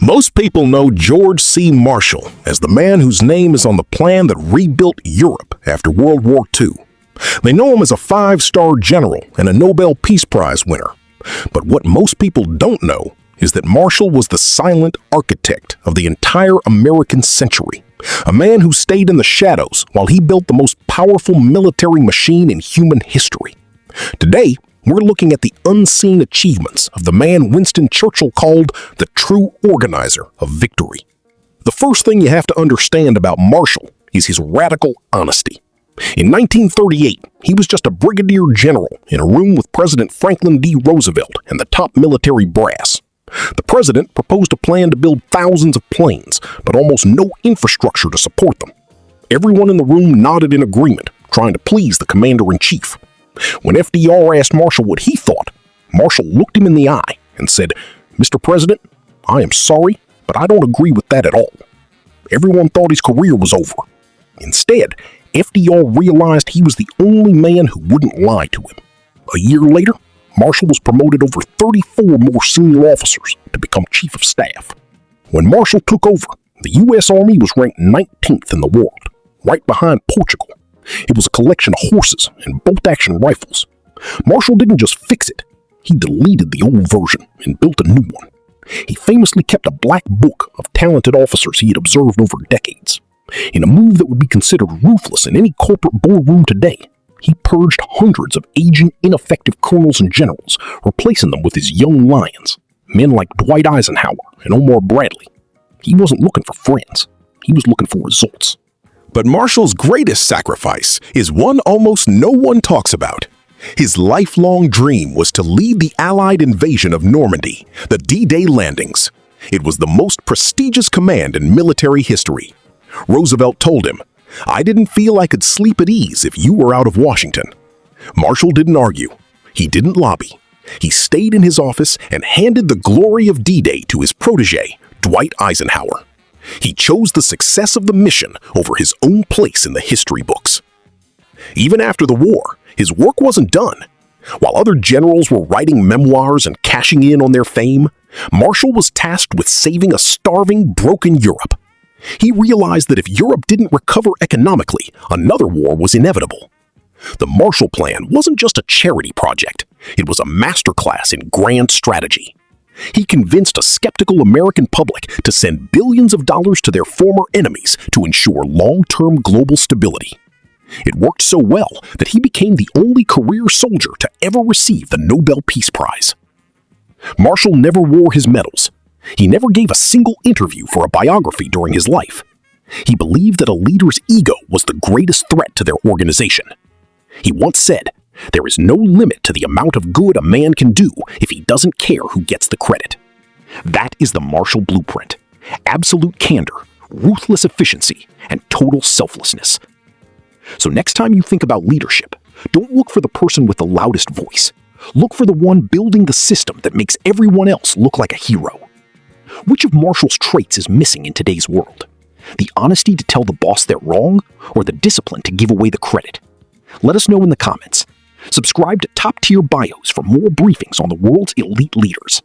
Most people know George C. Marshall as the man whose name is on the plan that rebuilt Europe after World War II. They know him as a five-star general and a Nobel Peace Prize winner. But what most people don't know is that Marshall was the silent architect of the entire American century, a man who stayed in the shadows while he built the most powerful military machine in human history. Today, we're looking at the unseen achievements of the man Winston Churchill called the true organizer of victory. The first thing you have to understand about Marshall is his radical honesty. In 1938, he was just a brigadier general in a room with President Franklin D. Roosevelt and the top military brass. The president proposed a plan to build thousands of planes, but almost no infrastructure to support them. Everyone in the room nodded in agreement, trying to please the commander-in-chief. When FDR asked Marshall what he thought, Marshall looked him in the eye and said, "Mr. President, I am sorry, but I don't agree with that at all." Everyone thought his career was over. Instead, FDR realized he was the only man who wouldn't lie to him. A year later, Marshall was promoted over 34 more senior officers to become chief of staff. When Marshall took over, the U.S. Army was ranked 19th in the world, right behind Portugal. It was a collection of horses and bolt-action rifles. Marshall didn't just fix it, he deleted the old version and built a new one. He famously kept a black book of talented officers he had observed over decades. In a move that would be considered ruthless in any corporate boardroom today, he purged hundreds of aging, ineffective colonels and generals, replacing them with his young lions, men like Dwight Eisenhower and Omar Bradley. He wasn't looking for friends, he was looking for results. But Marshall's greatest sacrifice is one almost no one talks about. His lifelong dream was to lead the Allied invasion of Normandy, the D-Day landings. It was the most prestigious command in military history. Roosevelt told him, "I didn't feel I could sleep at ease if you were out of Washington." Marshall didn't argue. He didn't lobby. He stayed in his office and handed the glory of D-Day to his protege, Dwight Eisenhower. He chose the success of the mission over his own place in the history books. Even after the war, his work wasn't done. While other generals were writing memoirs and cashing in on their fame, Marshall was tasked with saving a starving, broken Europe. He realized that if Europe didn't recover economically, another war was inevitable. The Marshall Plan wasn't just a charity project. It was a masterclass in grand strategy. He convinced a skeptical American public to send billions of dollars to their former enemies to ensure long-term global stability. It worked so well that he became the only career soldier to ever receive the Nobel Peace Prize. Marshall never wore his medals. He never gave a single interview for a biography during his life. He believed that a leader's ego was the greatest threat to their organization. He once said, "There is no limit to the amount of good a man can do if he doesn't care who gets the credit." That is the Marshall Blueprint: absolute candor, ruthless efficiency, and total selflessness. So next time you think about leadership, don't look for the person with the loudest voice. Look for the one building the system that makes everyone else look like a hero. Which of Marshall's traits is missing in today's world? The honesty to tell the boss they're wrong, or the discipline to give away the credit? Let us know in the comments. Subscribe to Top Tier Bios for more briefings on the world's elite leaders.